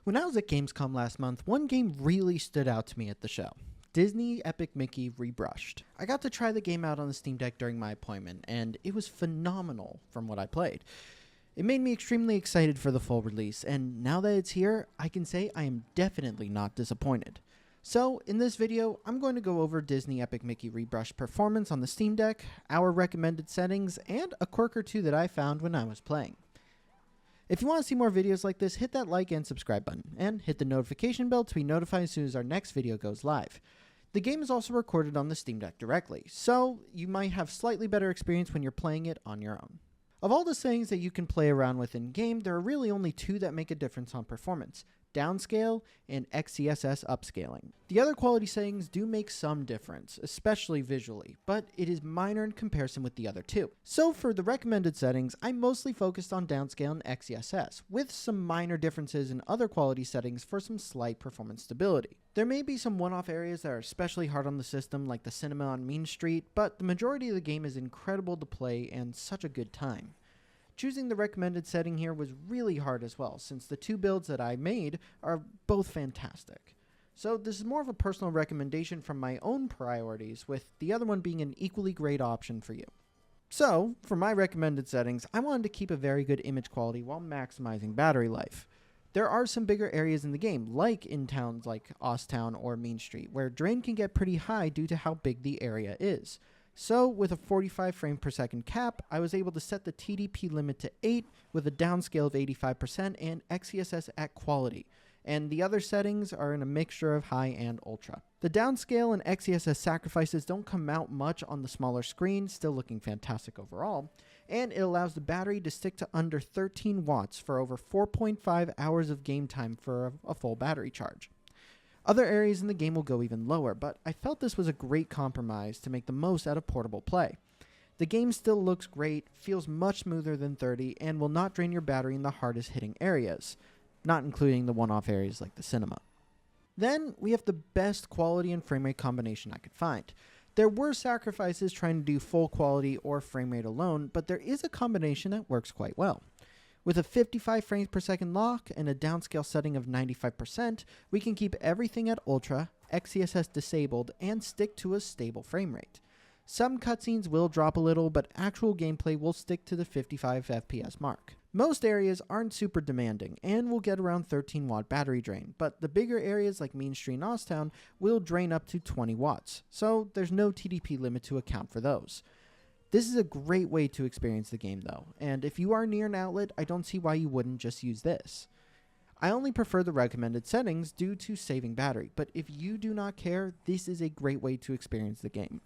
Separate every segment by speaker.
Speaker 1: When I was at Gamescom last month, one game really stood out to me at the show. Disney Epic Mickey Rebrushed. I got to try the game out on the Steam Deck during my appointment, and it was phenomenal from what I played. It made me extremely excited for the full release, and now that it's here, I can say I am definitely not disappointed. So, in this video, I'm going to go over Disney Epic Mickey Rebrushed performance on the Steam Deck, our recommended settings, and a quirk or two that I found when I was playing. If you want to see more videos like this, hit that like and subscribe button, and hit the notification bell to be notified as soon as our next video goes live. The game is also recorded on the Steam Deck directly, so you might have slightly better experience when you're playing it on your own. Of all the settings that you can play around with in-game, there are really only two that make a difference on performance: downscale and XeSS upscaling. The other quality settings do make some difference, especially visually, but it is minor in comparison with the other two. So for the recommended settings, I mostly focused on downscale and XeSS, with some minor differences in other quality settings for some slight performance stability. There may be some one-off areas that are especially hard on the system, like the cinema on Main Street, but the majority of the game is incredible to play and such a good time. Choosing the recommended setting here was really hard as well, since the two builds that I made are both fantastic. So this is more of a personal recommendation from my own priorities, with the other one being an equally great option for you. So, for my recommended settings, I wanted to keep a very good image quality while maximizing battery life. There are some bigger areas in the game, like in towns like Osstown or Main Street, where drain can get pretty high due to how big the area is. So, with a 45 frame per second cap, I was able to set the TDP limit to 8 with a downscale of 85% and XeSS at quality, and the other settings are in a mixture of high and ultra. The downscale and XeSS sacrifices don't come out much on the smaller screen, still looking fantastic overall, and it allows the battery to stick to under 13 watts for over 4.5 hours of game time for a full battery charge. Other areas in the game will go even lower, but I felt this was a great compromise to make the most out of portable play. The game still looks great, feels much smoother than 30, and will not drain your battery in the hardest hitting areas, not including the one-off areas like the cinema. Then, we have the best quality and frame rate combination I could find. There were sacrifices trying to do full quality or frame rate alone, but there is a combination that works quite well. With a 55 frames per second lock and a downscale setting of 95%, we can keep everything at ultra, XeSS disabled, and stick to a stable frame rate. Some cutscenes will drop a little, but actual gameplay will stick to the 55 FPS mark. Most areas aren't super demanding, and will get around 13 watt battery drain, but the bigger areas like Main Street and Osstown will drain up to 20 watts, so there's no TDP limit to account for those. This is a great way to experience the game though, and if you are near an outlet, I don't see why you wouldn't just use this. I only prefer the recommended settings due to saving battery, but if you do not care, this is a great way to experience the game.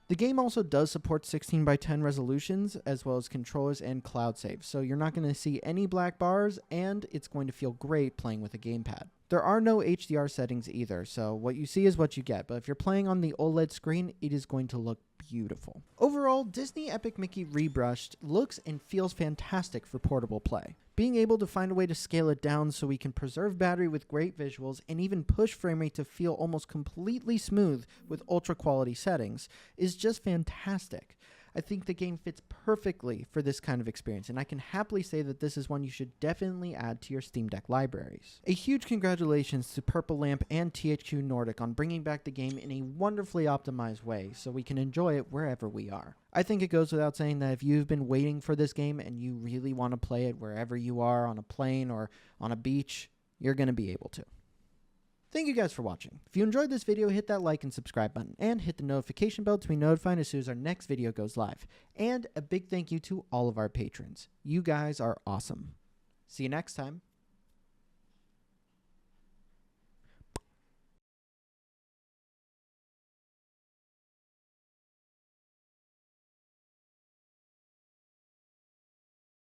Speaker 1: The game also does support 16:10 resolutions, as well as controllers and cloud saves, so you're not going to see any black bars, and it's going to feel great playing with a gamepad. There are no HDR settings either, so what you see is what you get, but if you're playing on the OLED screen, it is going to look beautiful. Overall, Disney Epic Mickey Rebrushed looks and feels fantastic for portable play. Being able to find a way to scale it down so we can preserve battery with great visuals and even push frame rate to feel almost completely smooth with ultra quality settings is just fantastic. I think the game fits perfectly for this kind of experience, and I can happily say that this is one you should definitely add to your Steam Deck libraries. A huge congratulations to Purple Lamp and THQ Nordic on bringing back the game in a wonderfully optimized way so we can enjoy it wherever we are. I think it goes without saying that if you've been waiting for this game and you really want to play it wherever you are, on a plane or on a beach, you're going to be able to. Thank you guys for watching. If you enjoyed this video, hit that like and subscribe button, and hit the notification bell to be notified as soon as our next video goes live. And a big thank you to all of our patrons. You guys are awesome. See you next time.